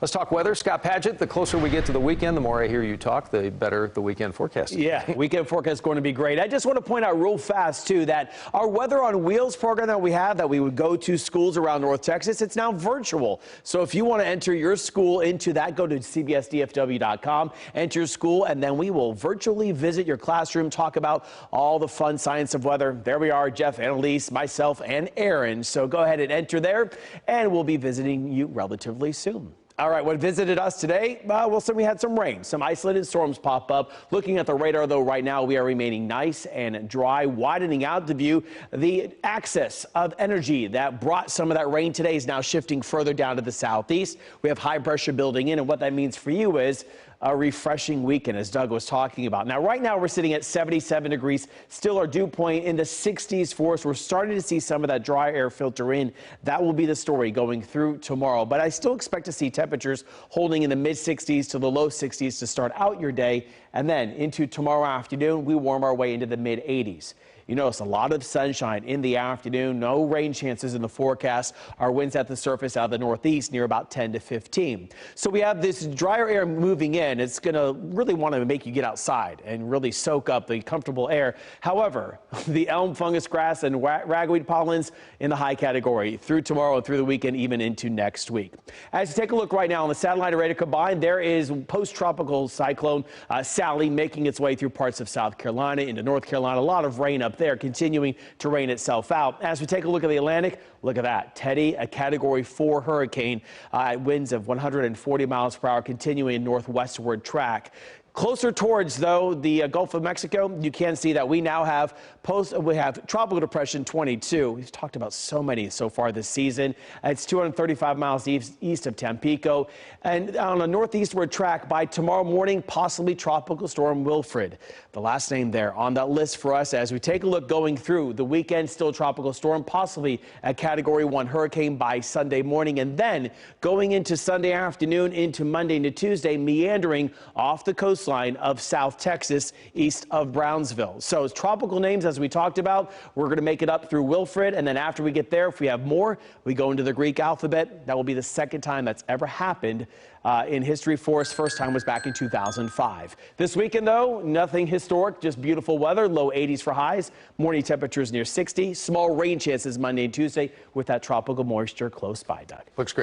Let's talk weather. Scott Padgett, the closer we get to the weekend, the more I hear you talk, the better the weekend forecast is. Yeah, weekend forecast is going to be great. I just want to point out real fast, too, that our Weather on Wheels program that we have, that we would go to schools around North Texas, it's now virtual. So if you want to enter your school into that, go to cbsdfw.com, enter your school, and then we will virtually visit your classroom, talk about all the fun science of weather. There we are, Jeff, Annalise, myself, and Aaron. So go ahead and enter there, and we'll be visiting you relatively soon. All right, what visited us today? We had some rain, some isolated storms pop up. Looking at the radar, though, right now we are remaining nice and dry, widening out the view. The axis of energy that brought some of that rain today is now shifting further down to the southeast. We have high pressure building in, and what that means for you is a refreshing weekend, as Doug was talking about. Now, right now, we're sitting at 77 degrees, still our dew point in the 60s for us. We're starting to see some of that dry air filter in. That will be the story going through tomorrow. But I still expect to see temperatures holding in the mid-60s to the low 60s to start out your day. And then into tomorrow afternoon, we warm our way into the mid-80s. You notice a lot of sunshine in the afternoon, no rain chances in the forecast. Our winds at the surface out of the northeast near about 10 to 15. So we have this drier air moving in. It's going to really want to make you get outside and really soak up the comfortable air. However, the elm, fungus, grass, and ragweed pollens in the high category through tomorrow and through the weekend, even into next week. As you take a look right now on the satellite array to combine, there is post-tropical cyclone Sally making its way through parts of South Carolina into North Carolina. A lot of rain up there, continuing to rain itself out. As we take a look at the Atlantic, look at that. Teddy, a Category 4 hurricane, winds of 140 miles per hour, continuing northwestward track. Closer towards, though, the Gulf of Mexico, you can see that we now have Tropical Depression 22. We've talked about so many so far this season. It's 235 miles east of Tampico. And on a northeastward track by tomorrow morning, possibly Tropical Storm Wilfred. The last name there on that list for us as we take a look going through the weekend, still Tropical Storm, possibly a Category 1 hurricane by Sunday morning. And then going into Sunday afternoon, into Monday into Tuesday, meandering off the coast line of South Texas, east of Brownsville. So tropical names, as we talked about, we're going to make it up through Wilfred, and then after we get there, if we have more, we go into the Greek alphabet. That will be the second time that's ever happened in history for us. First time was back in 2005. This weekend, though, nothing historic, just beautiful weather, low 80s for highs, morning temperatures near 60, small rain chances Monday and Tuesday with that tropical moisture close by, Doug. Looks great.